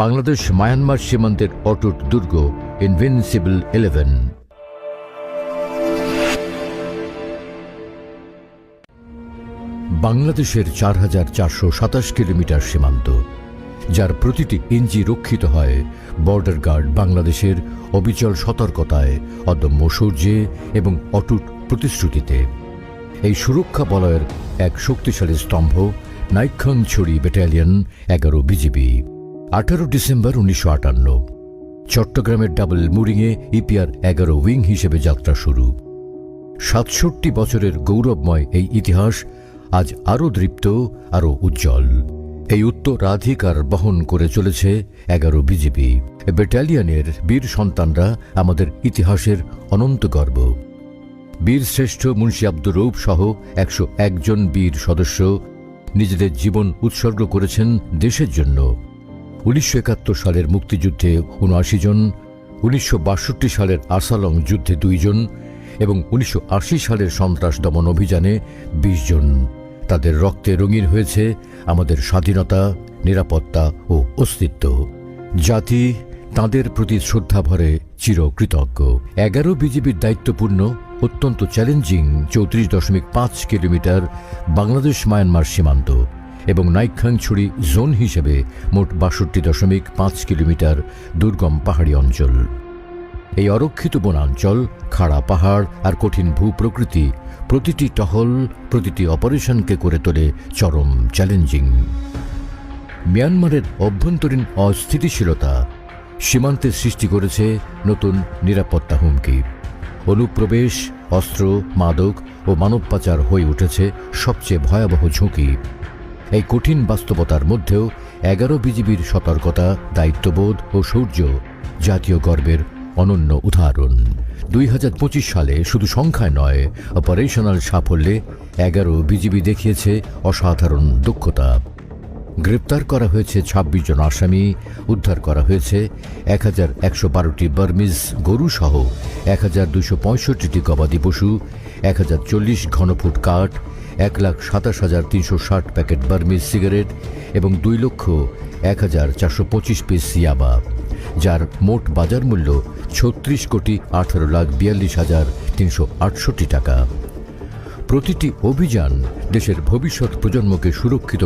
Bangladesh Myanmar সীমান্তের অটুট দুর্গ ইনভিনসিবল 11। বাংলাদেশের ৪,৪২৭ কিলোমিটার সীমান্ত, যার প্রতিটি ইঞ্চি রক্ষিত হয় বর্ডার গার্ড বাংলাদেশের অবিচল সতর্কতায়, অদম্য শৌর্যে এবং অটুট প্রতিশ্রুতিতে। এই সুরক্ষা বলয়ের এক শক্তিশালী স্তম্ভ নাইক্ষ্যংছড়ি ব্যাটালিয়ন 11 বিজিবি। 18 ডিসেম্বর 1958 চট্টগ্রামের ডাবল মুরিংয়ে ইপিআর 11 উইং হিসেবে যাত্রা শুরু। ৬৭ বছরের গৌরবময় এই ইতিহাস আজ আরও দৃপ্ত, আরও উজ্জ্বল। এই উত্তরাধিকার বহন করে চলেছে 11 বিজিবি। ব্যাটালিয়নের বীর সন্তানরা আমাদের ইতিহাসের অনন্ত গর্ব। বীর শ্রেষ্ঠ মুন্সি আব্দুর রউফ সহ 101 জন বীর সদস্য নিজেদের জীবন উৎসর্গ করেছেন দেশের জন্য। 1971 সালের মুক্তিযুদ্ধে 79 জন, 1962 সালের আসালং যুদ্ধে 2 জন এবং 1980 সালের সন্ত্রাস দমন অভিযানে 20 জন। তাদের রক্তে রঙিন হয়েছে আমাদের স্বাধীনতা, নিরাপত্তা ও অস্তিত্ব। জাতি তাঁদের প্রতি শ্রদ্ধাভরে চিরকৃতজ্ঞ। 11 বিজিবির দায়িত্বপূর্ণ, অত্যন্ত চ্যালেঞ্জিং 34.5 কিলোমিটার বাংলাদেশ মায়ানমার সীমান্ত এবং নাইক্ষ্যংছড়ি জোন হিসেবে মোট 62.5 কিলোমিটার দুর্গম পাহাড়ি অঞ্চল। এই অরক্ষিত বনাঞ্চল, খাড়া পাহাড় আর কঠিন ভূপ্রকৃতি প্রতিটি টহল, প্রতিটি অপারেশনকে করে তোলে চরম চ্যালেঞ্জিং। মিয়ানমারের অভ্যন্তরীণ অস্থিতিশীলতা সীমান্তে সৃষ্টি করেছে নতুন নিরাপত্তা হুমকি। অনুপ্রবেশ, অস্ত্র, মাদক ও মানব পাচার হয়ে উঠেছে সবচেয়ে ভয়াবহ ঝুঁকি। এই কঠিন বাস্তবতার মধ্যেও 11 বিজিবির সতর্কতা, দায়িত্ববোধ ও শৌর্য জাতীয় গর্বের অনন্য উদাহরণ। 2025 সালে শুধু সংখ্যায় নয়, অপারেশনাল সাফল্যে 11 বিজিবি দেখিয়েছে অসাধারণ দক্ষতা। গ্রেপ্তার করা হয়েছে 26 জন আসামি, উদ্ধার করা হয়েছে 1112টি বার্মিজ গরু সহ 1265টি গবাদি পশু, 1040 ঘনফুট কাঠ, 1,27,360 প্যাকেট বার্মিজ সিগারেট এবং 2,01,425 পিস ইয়াবা, যার মোট বাজার মূল্য 36,18,42,368 টাকা। প্রতিটি অভিযান দেশের ভবিষ্যৎ প্রজন্মকে সুরক্ষিত